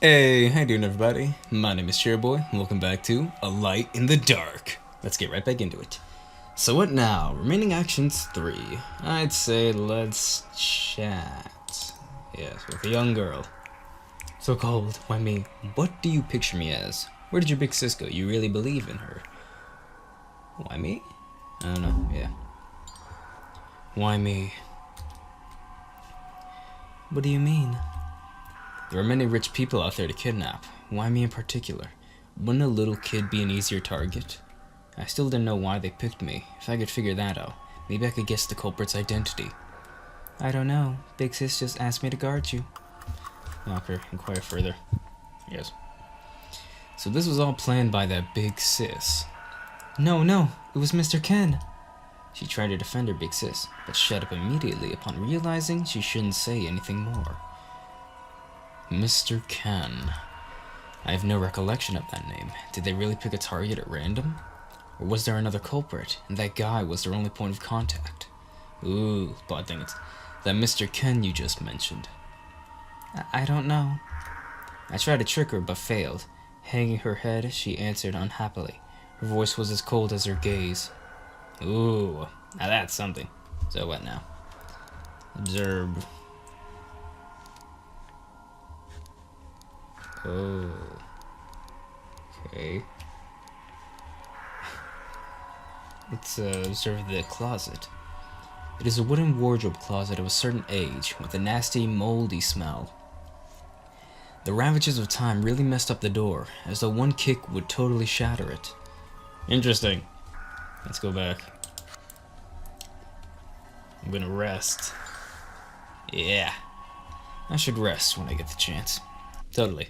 Hey, how you doing everybody? My name is CherryBoy, and welcome back to A Light in the Dark. Let's get right back into it. So what now? Remaining actions 3. I'd say let's chat. Yes, with a young girl. So cold, why me? What do you picture me as? Where did your big sis go? You really believe in her? Why me? I don't know, yeah. Why me? What do you mean? There are many rich people out there to kidnap. Why me in particular? Wouldn't a little kid be an easier target? I still didn't know why they picked me. If I could figure that out, maybe I could guess the culprit's identity. I don't know. Big Sis just asked me to guard you. Okay, inquire further. Yes. So this was all planned by that Big Sis. No, it was Mr. Ken. She tried to defend her Big Sis, but shut up immediately upon realizing she shouldn't say anything more. Mr. Ken. I have no recollection of that name. Did they really pick a target at random? Or was there another culprit, and that guy was their only point of contact? Ooh, but dang it. That Mr. Ken you just mentioned. I don't know. I tried to trick her, but failed. Hanging her head, she answered unhappily. Her voice was as cold as her gaze. Ooh, now that's something. So what now? Observe. Oh. Okay. Let's observe the closet. It is a wooden wardrobe closet of a certain age, with a nasty, moldy smell. The ravages of time really messed up the door, as though one kick would totally shatter it. Interesting. Let's go back. I'm gonna rest. Yeah. I should rest when I get the chance. Totally.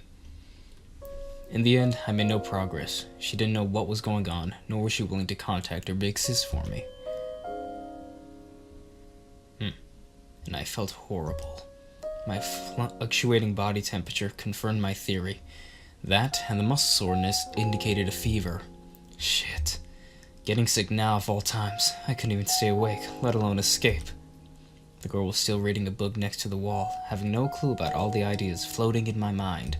In the end, I made no progress. She didn't know what was going on, nor was she willing to contact her big sis for me. And I felt horrible. My fluctuating body temperature confirmed my theory. That and the muscle soreness indicated a fever. Shit. Getting sick now of all times. I couldn't even stay awake, let alone escape. The girl was still reading a book next to the wall, having no clue about all the ideas floating in my mind.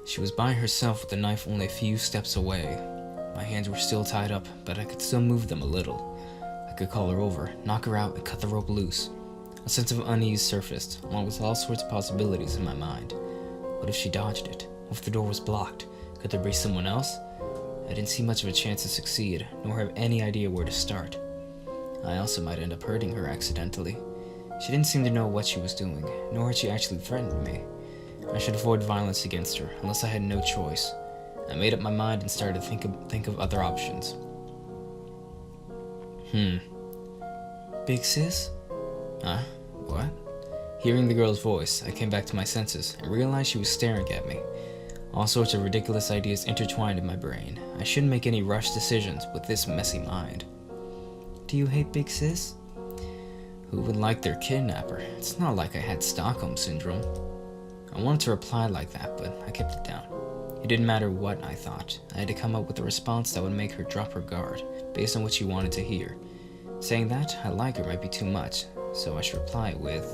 She was by herself with the knife only a few steps away. My hands were still tied up, but I could still move them a little. I could call her over, knock her out, and cut the rope loose. A sense of unease surfaced, along with all sorts of possibilities in my mind. What if she dodged it? What if the door was blocked? Could there be someone else? I didn't see much of a chance to succeed, nor have any idea where to start. I also might end up hurting her accidentally. She didn't seem to know what she was doing, nor had she actually threatened me. I should avoid violence against her, unless I had no choice. I made up my mind and started to think of other options. Big sis? Huh? What? Hearing the girl's voice, I came back to my senses and realized she was staring at me. All sorts of ridiculous ideas intertwined in my brain. I shouldn't make any rushed decisions with this messy mind. Do you hate Big Sis? Who would like their kidnapper? It's not like I had Stockholm Syndrome. I wanted to reply like that, but I kept it down. It didn't matter what I thought. I had to come up with a response that would make her drop her guard, based on what she wanted to hear. Saying that I like her might be too much, so I should reply with,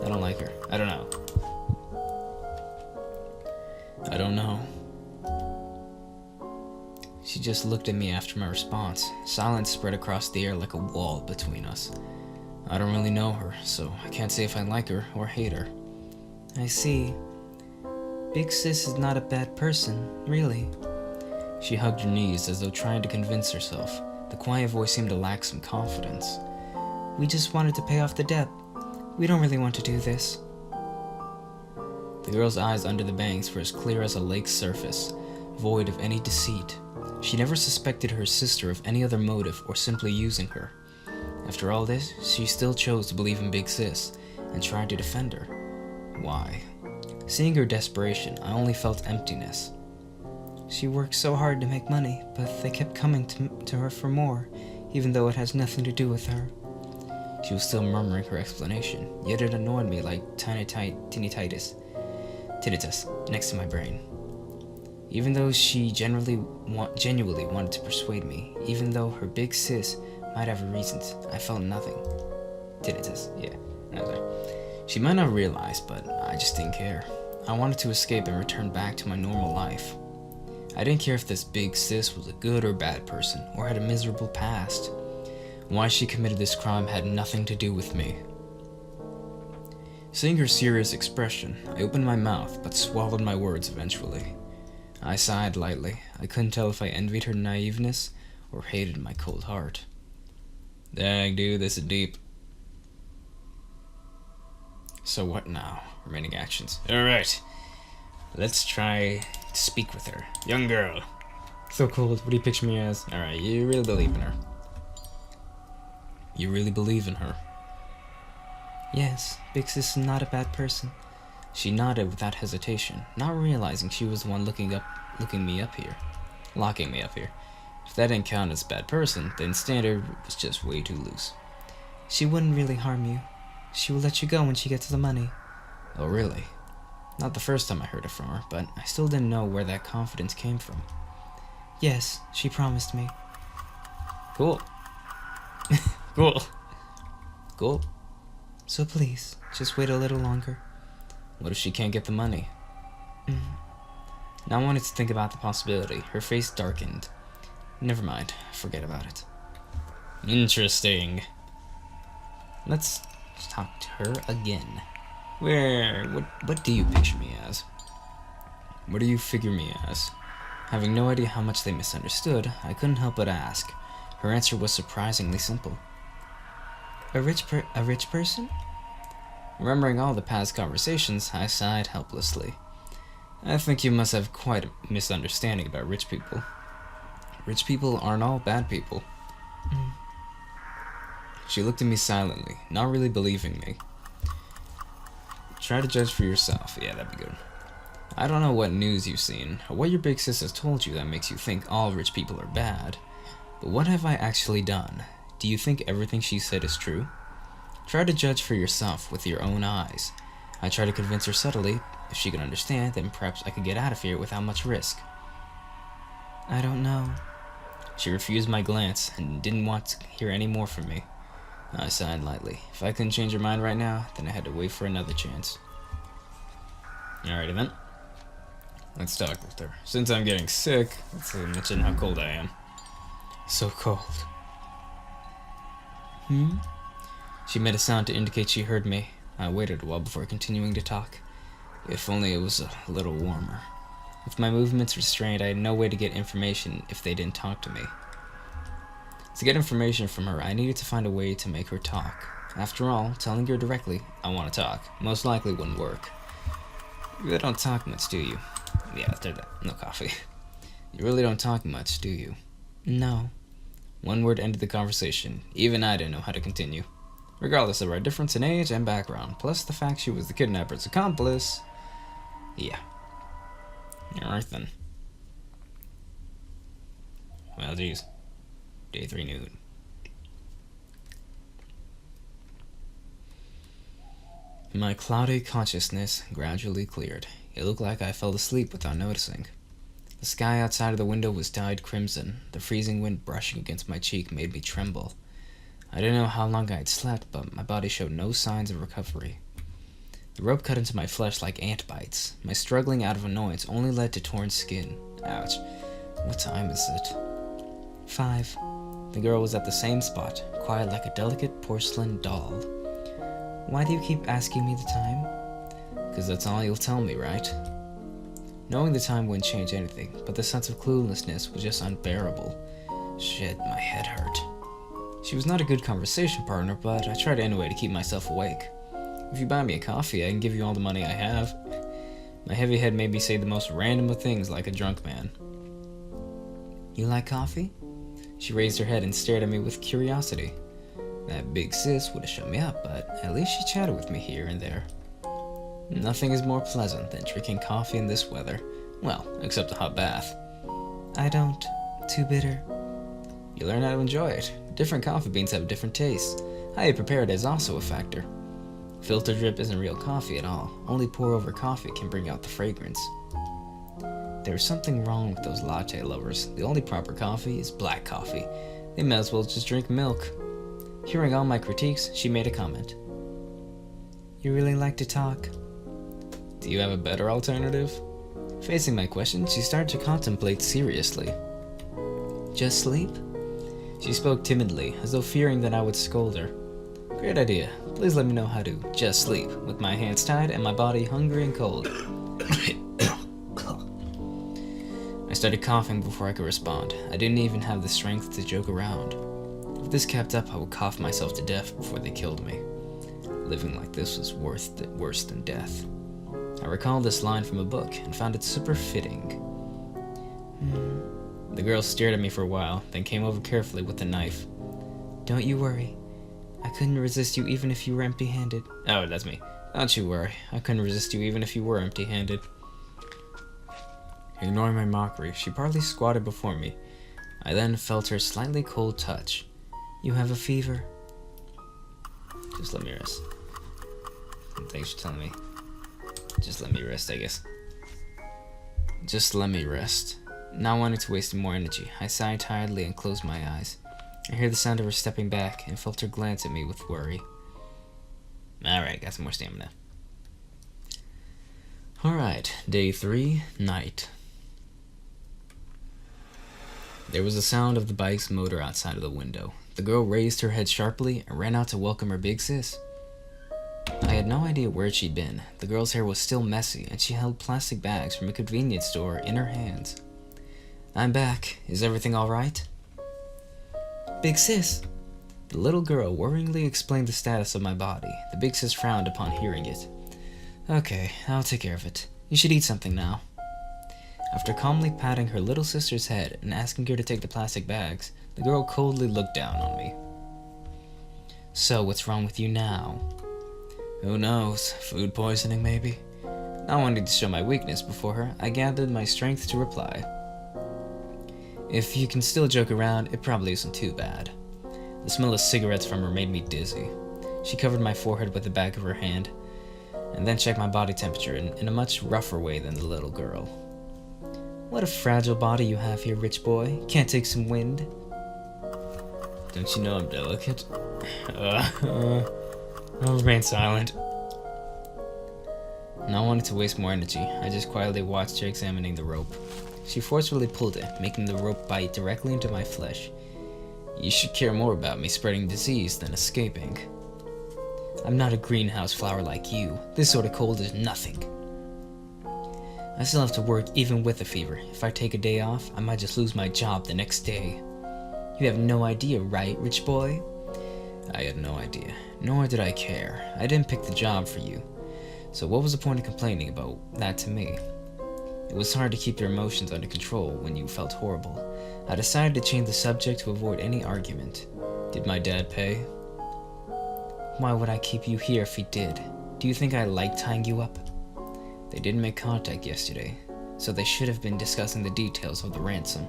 I don't like her. I don't know. I don't know. She just looked at me after my response. Silence spread across the air like a wall between us. I don't really know her, so I can't say if I like her or hate her. I see. Big Sis is not a bad person, really. She hugged her knees as though trying to convince herself. The quiet voice seemed to lack some confidence. We just wanted to pay off the debt. We don't really want to do this. The girl's eyes under the bangs were as clear as a lake's surface, void of any deceit. She never suspected her sister of any other motive or simply using her. After all this, she still chose to believe in Big Sis and tried to defend her. Why? Seeing her desperation, I only felt emptiness. She worked so hard to make money, but they kept coming to her for more, even though it has nothing to do with her. She was still murmuring her explanation, yet it annoyed me like tinnitus next to my brain. Even though she genuinely wanted to persuade me, even though her big sis might have reasons, I felt nothing. Tinnitus, yeah. No, sorry. She might not realize, but I just didn't care. I wanted to escape and return back to my normal life. I didn't care if this big sis was a good or bad person, or had a miserable past. Why she committed this crime had nothing to do with me. Seeing her serious expression, I opened my mouth, but swallowed my words eventually. I sighed lightly. I couldn't tell if I envied her naiveness or hated my cold heart. Dang, dude, this is deep. So what now? Remaining actions. Alright. Let's try to speak with her. Young girl. So cold. What do you picture me as? Alright, you really believe in her. You really believe in her? Yes, Big Sis is not a bad person. She nodded without hesitation, not realizing she was the one locking me up here. If that didn't count as a bad person, then Standard was just way too loose. She wouldn't really harm you. She will let you go when she gets the money. Oh, really? Not the first time I heard it from her, but I still didn't know where that confidence came from. Yes, she promised me. Cool. Cool. So please, just wait a little longer. What if she can't get the money? Now I wanted to think about the possibility. Her face darkened. Never mind, forget about it. Interesting. Let's talk to her again. What do you picture me as? What do you figure me as? Having no idea how much they misunderstood, I couldn't help but ask. Her answer was surprisingly simple. A rich person? Remembering all the past conversations, I sighed helplessly. I think you must have quite a misunderstanding about rich people. Rich people aren't all bad people. She looked at me silently, not really believing me. Try to judge for yourself. Yeah, that'd be good. I don't know what news you've seen, or what your big sis has told you that makes you think all rich people are bad. But what have I actually done? Do you think everything she said is true? Try to judge for yourself with your own eyes. I tried to convince her subtly. If she could understand, then perhaps I could get out of here without much risk. I don't know. She refused my glance and didn't want to hear any more from me. I sighed lightly. If I couldn't change her mind right now, then I had to wait for another chance. Alrighty then. Let's talk with her. Since I'm getting sick, let's mention how cold I am. So cold. She made a sound to indicate she heard me. I waited a while before continuing to talk. If only it was a little warmer. With my movements restrained, I had no way to get information if they didn't talk to me. To get information from her, I needed to find a way to make her talk. After all, telling her directly, I want to talk, most likely wouldn't work. You really don't talk much, do you? Yeah, no coffee. You really don't talk much, do you? No. One word ended the conversation. Even I didn't know how to continue. Regardless of our difference in age and background, plus the fact she was the kidnapper's accomplice. Yeah. Alright then. Well, geez. Day 3 noon. My cloudy consciousness gradually cleared. It looked like I fell asleep without noticing. The sky outside of the window was dyed crimson. The freezing wind brushing against my cheek made me tremble. I didn't know how long I had slept, but my body showed no signs of recovery. The rope cut into my flesh like ant bites. My struggling out of annoyance only led to torn skin. Ouch. What time is it? 5. The girl was at the same spot, quiet like a delicate porcelain doll. Why do you keep asking me the time? Because that's all you'll tell me, right? Knowing the time wouldn't change anything, but the sense of cluelessness was just unbearable. Shit, my head hurt. She was not a good conversation partner, but I tried anyway to keep myself awake. If you buy me a coffee, I can give you all the money I have. My heavy head made me say the most random of things like a drunk man. You like coffee? She raised her head and stared at me with curiosity. That big sis would have shut me up, but at least she chatted with me here and there. Nothing is more pleasant than drinking coffee in this weather. Well, except a hot bath. I don't. Too bitter. You learn how to enjoy it. Different coffee beans have different tastes. How you prepare it is also a factor. Filter drip isn't real coffee at all. Only pour-over coffee can bring out the fragrance. There's something wrong with those latte lovers. The only proper coffee is black coffee. They might as well just drink milk. Hearing all my critiques, she made a comment. You really like to talk. Do you have a better alternative? Facing my question, she started to contemplate seriously. Just sleep? She spoke timidly, as though fearing that I would scold her. Great idea. Please let me know how to just sleep, with my hands tied and my body hungry and cold. I started coughing before I could respond. I didn't even have the strength to joke around. If this kept up, I would cough myself to death before they killed me. Living like this was worse than death. I recalled this line from a book and found it super fitting. The girl stared at me for a while, then came over carefully with a knife. Don't you worry. I couldn't resist you even if you were empty-handed. Oh, that's me. Don't you worry. I couldn't resist you even if you were empty-handed. Ignoring my mockery, she partly squatted before me. I then felt her slightly cold touch. You have a fever. Just let me rest. Thanks for telling me. Just let me rest, I guess. Just let me rest. Not wanting to waste more energy, I sighed tiredly and closed my eyes. I heard the sound of her stepping back and felt her glance at me with worry. Alright, got some more stamina. Alright, day 3, night. There was the sound of the bike's motor outside of the window. The girl raised her head sharply and ran out to welcome her big sis. I had no idea where she'd been. The girl's hair was still messy, and she held plastic bags from a convenience store in her hands. I'm back. Is everything alright? Big sis. The little girl worryingly explained the status of my body. The big sis frowned upon hearing it. Okay, I'll take care of it. You should eat something now. After calmly patting her little sister's head and asking her to take the plastic bags, the girl coldly looked down on me. So, what's wrong with you now? Who knows? Food poisoning, maybe? Not wanting to show my weakness before her, I gathered my strength to reply. If you can still joke around, it probably isn't too bad. The smell of cigarettes from her made me dizzy. She covered my forehead with the back of her hand, and then checked my body temperature in a much rougher way than the little girl. What a fragile body you have here, rich boy. Can't take some wind? Don't you know I'm delicate? I'll remain silent. Not wanting to waste more energy, I just quietly watched her examining the rope. She forcefully pulled it, making the rope bite directly into my flesh. You should care more about me spreading disease than escaping. I'm not a greenhouse flower like you. This sort of cold is nothing. I still have to work even with a fever. If I take a day off, I might just lose my job the next day. You have no idea, right, rich boy? I had no idea, nor did I care. I didn't pick the job for you. So what was the point of complaining about that to me? It was hard to keep your emotions under control when you felt horrible. I decided to change the subject to avoid any argument. Did my dad pay? Why would I keep you here if he did? Do you think I like tying you up? They didn't make contact yesterday, so they should have been discussing the details of the ransom.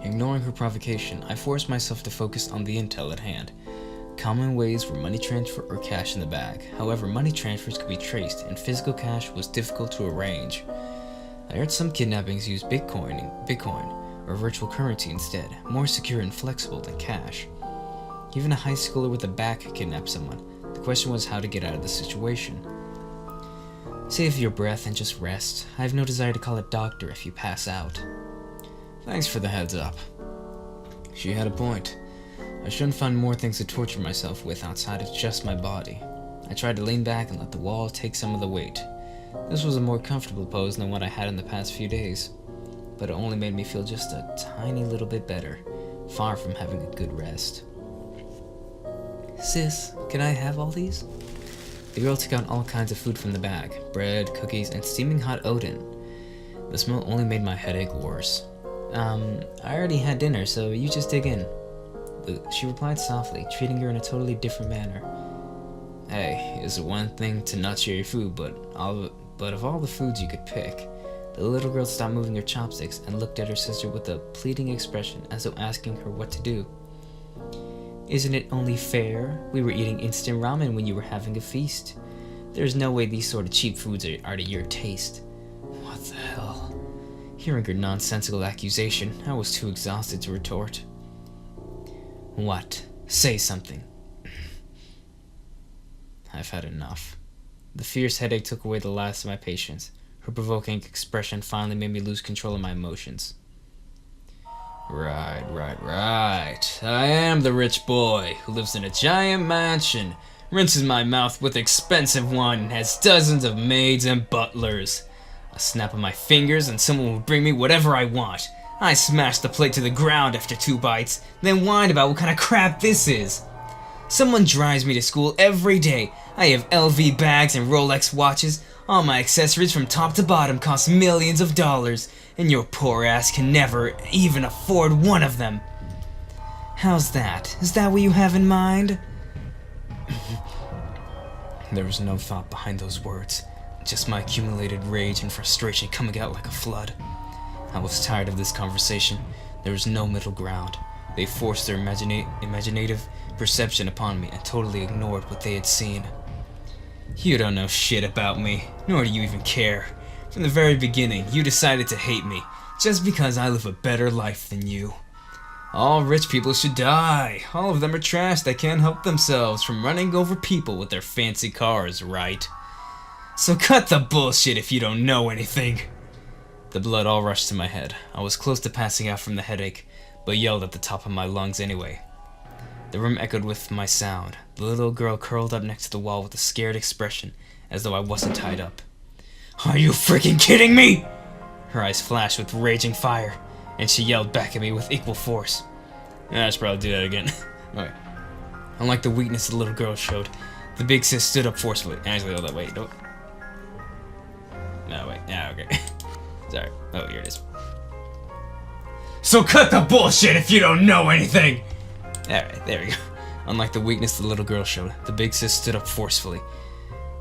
Ignoring her provocation, I forced myself to focus on the intel at hand. Common ways were money transfer or cash in the bag. However, money transfers could be traced, and physical cash was difficult to arrange. I heard some kidnappings use Bitcoin or virtual currency instead, more secure and flexible than cash. Even a high schooler with a back could kidnap someone. The question was how to get out of the situation. Save your breath and just rest. I have no desire to call a doctor if you pass out. Thanks for the heads up. She had a point. I shouldn't find more things to torture myself with outside of just my body. I tried to lean back and let the wall take some of the weight. This was a more comfortable pose than what I had in the past few days, but it only made me feel just a tiny little bit better, far from having a good rest. Sis, can I have all these? The girl took out all kinds of food from the bag, bread, cookies, and steaming hot oden. The smell only made my headache worse. I already had dinner, so you just dig in. She replied softly, treating her in a totally different manner. Hey, it's one thing to not share your food, but of all the foods you could pick. The little girl stopped moving her chopsticks and looked at her sister with a pleading expression as though asking her what to do. Isn't it only fair? We were eating instant ramen when you were having a feast. There's no way these sort of cheap foods are to your taste. What the hell? Hearing her nonsensical accusation, I was too exhausted to retort. What? Say something. I've had enough. The fierce headache took away the last of my patience. Her provoking expression finally made me lose control of my emotions. Right. I am the rich boy who lives in a giant mansion, rinses my mouth with expensive wine, and has dozens of maids and butlers. A snap of my fingers and someone will bring me whatever I want. I smash the plate to the ground after 2 bites, then whine about what kind of crap this is. Someone drives me to school every day. I have LV bags and Rolex watches. All my accessories from top to bottom cost millions of dollars, and your poor ass can never even afford one of them. How's that? Is that what you have in mind? There was no thought behind those words, just my accumulated rage and frustration coming out like a flood. I was tired of this conversation. There was no middle ground. They forced their imaginative perception upon me and totally ignored what they had seen. You don't know shit about me, nor do you even care. From the very beginning, you decided to hate me, just because I live a better life than you. All rich people should die. All of them are trash that can't help themselves from running over people with their fancy cars, right? So cut the bullshit if you don't know anything. The blood all rushed to my head. I was close to passing out from the headache, but yelled at the top of my lungs anyway. The room echoed with my sound. The little girl curled up next to the wall with a scared expression, as though I wasn't tied up. Are you freaking kidding me? Her eyes flashed with raging fire, and she yelled back at me with equal force. I should probably do that again. Okay. Unlike the weakness the little girl showed, the big sis stood up forcefully. Actually, hold on, wait, don't. No, wait, yeah, okay. Sorry. Oh, here it is. So cut the bullshit if you don't know anything! Alright, there we go. Unlike the weakness the little girl showed, the big sis stood up forcefully.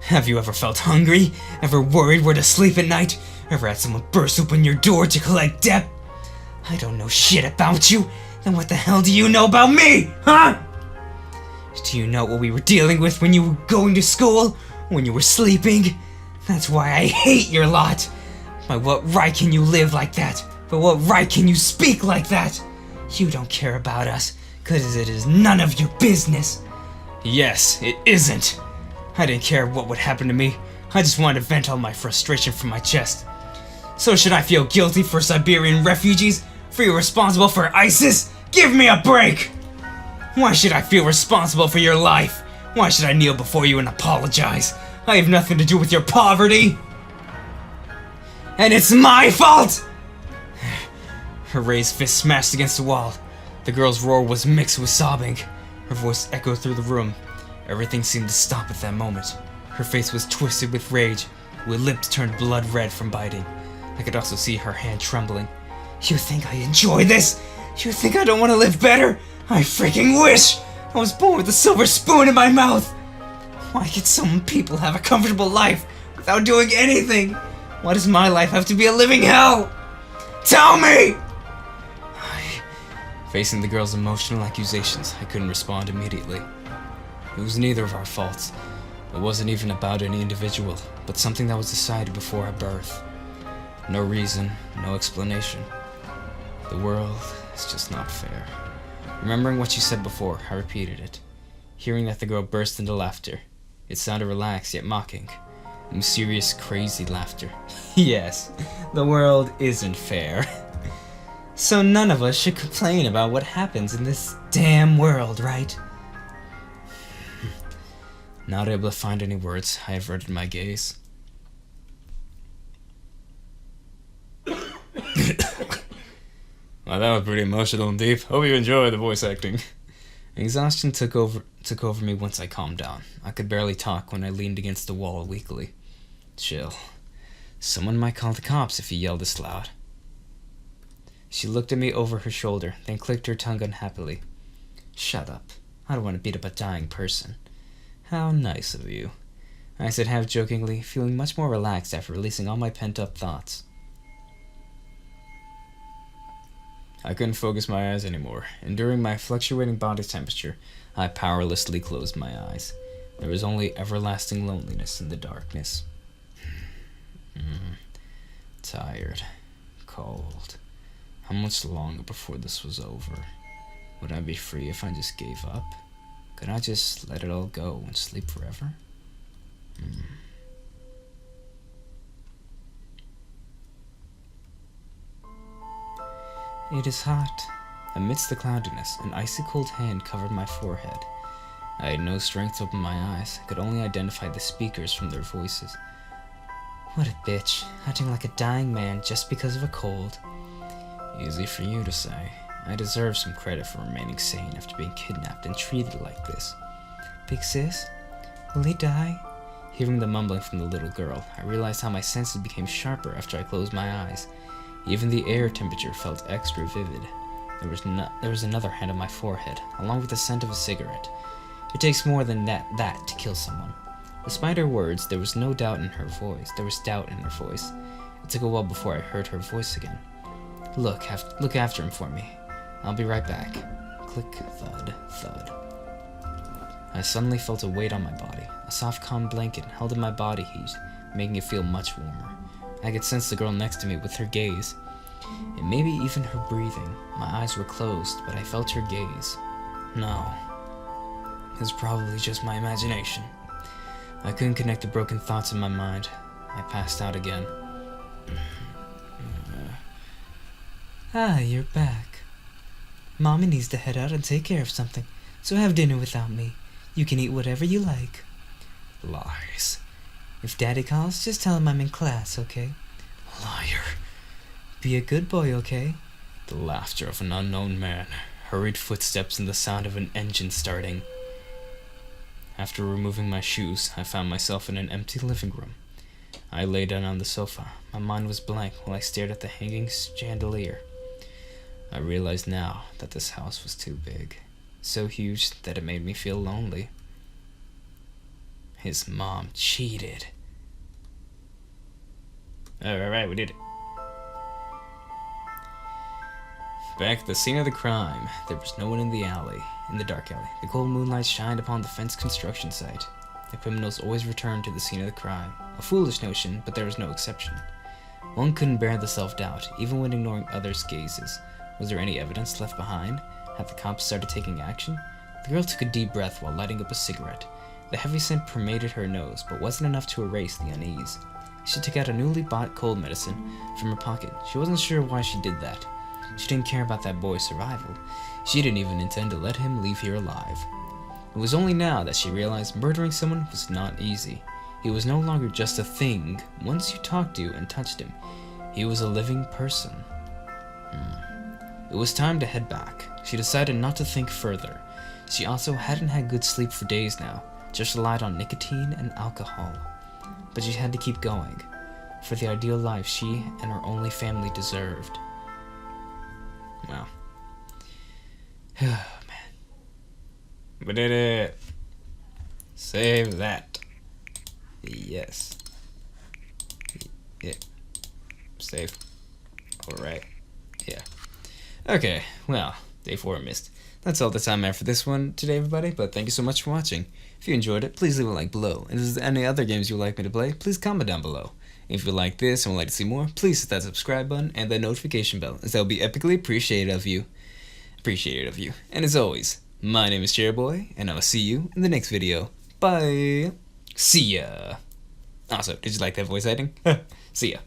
Have you ever felt hungry? Ever worried where to sleep at night? Ever had someone burst open your door to collect debt? I don't know shit about you. Then what the hell do you know about me? Huh? Do you know what we were dealing with when you were going to school? When you were sleeping? That's why I hate your lot. By what right can you live like that? By what right can you speak like that? You don't care about us, because it is none of your business. Yes, it isn't. I didn't care what would happen to me. I just wanted to vent all my frustration from my chest. So should I feel guilty for Siberian refugees? For you responsible for ISIS? Give me a break! Why should I feel responsible for your life? Why should I kneel before you and apologize? I have nothing to do with your poverty. And it's my fault! Her raised fist smashed against the wall. The girl's roar was mixed with sobbing. Her voice echoed through the room. Everything seemed to stop at that moment. Her face was twisted with rage, with lips turned blood red from biting. I could also see her hand trembling. You think I enjoy this? You think I don't want to live better? I freaking wish! I was born with a silver spoon in my mouth! Why can some people have a comfortable life without doing anything? Why does my life have to be a living hell? Tell me! Facing the girl's emotional accusations, I couldn't respond immediately. It was neither of our faults. It wasn't even about any individual, but something that was decided before our birth. No reason, no explanation. The world is just not fair. Remembering what she said before, I repeated it. Hearing that the girl burst into laughter. It sounded relaxed yet mocking. Mysterious, crazy laughter. Yes, the world isn't fair. So none of us should complain about what happens in this damn world, right? Not able to find any words, I averted my gaze. Well, that was pretty emotional and deep. Hope you enjoyed the voice acting. Exhaustion took over me once I calmed down. I could barely talk when I leaned against the wall weakly. Chill. Someone might call the cops if he yelled this loud. She looked at me over her shoulder, then clicked her tongue unhappily. Shut up. I don't want to beat up a dying person. How nice of you, I said half-jokingly, feeling much more relaxed after releasing all my pent-up thoughts. I couldn't focus my eyes anymore. Enduring my fluctuating body temperature, I powerlessly closed my eyes. There was only everlasting loneliness in the darkness. Tired. Cold. How much longer before this was over? Would I be free if I just gave up? Could I just let it all go and sleep forever? It is hot. Amidst the cloudiness, an icy cold hand covered my forehead. I had no strength to open my eyes. I could only identify the speakers from their voices. What a bitch, acting like a dying man just because of a cold. Easy for you to say. I deserve some credit for remaining sane after being kidnapped and treated like this. Big sis? Will he die? Hearing the mumbling from the little girl, I realized how my senses became sharper after I closed my eyes. Even the air temperature felt extra vivid. There was another hand on my forehead, along with the scent of a cigarette. It takes more than that to kill someone. Despite her words, there was no doubt in her voice. There was doubt in her voice. It took a while before I heard her voice again. Look after him for me. I'll be right back. Click, thud, thud. I suddenly felt a weight on my body. A soft, calm blanket held in my body heat, making it feel much warmer. I could sense the girl next to me with her gaze, and maybe even her breathing. My eyes were closed, but I felt her gaze. No. It was probably just my imagination. I couldn't connect the broken thoughts in my mind. I passed out again. You're back. Mommy needs to head out and take care of something, so have dinner without me. You can eat whatever you like. Lies. If Daddy calls, just tell him I'm in class, okay? Liar. Be a good boy, okay? The laughter of an unknown man, hurried footsteps, and the sound of an engine starting. After removing my shoes, I found myself in an empty living room. I lay down on the sofa. My mind was blank while I stared at the hanging chandelier. I realized now that this house was too big, so huge that it made me feel lonely. His mom cheated. Alright, we did it. Back at the scene of the crime, there was no one in the dark alley. The cold moonlight shined upon the fenced construction site. The criminals always returned to the scene of the crime. A foolish notion, but there was no exception. One couldn't bear the self-doubt, even when ignoring others' gazes. Was there any evidence left behind? Had the cops started taking action? The girl took a deep breath while lighting up a cigarette. The heavy scent permeated her nose, but wasn't enough to erase the unease. She took out a newly bought cold medicine from her pocket. She wasn't sure why she did that. She didn't care about that boy's survival. She didn't even intend to let him leave here alive. It was only now that she realized murdering someone was not easy. He was no longer just a thing. Once you talked to and touched him, he was a living person. It was time to head back. She decided not to think further. She also hadn't had good sleep for days now, just relied on nicotine and alcohol. But she had to keep going, for the ideal life she and her only family deserved. Wow. Oh, man. We did it. Save that. Yes. Yeah. Save. Alright. Yeah. Okay, well, day 4 missed. That's all the time I have for this one today, everybody, but thank you so much for watching. If you enjoyed it, please leave a like below. And if there's any other games you would like me to play, please comment down below. If you like this and would like to see more, please hit that subscribe button and the notification bell, as that will be epically appreciated of you. And as always, my name is CherryBoy, and I will see you in the next video. Bye! See ya! Also, did you like that voice acting? See ya.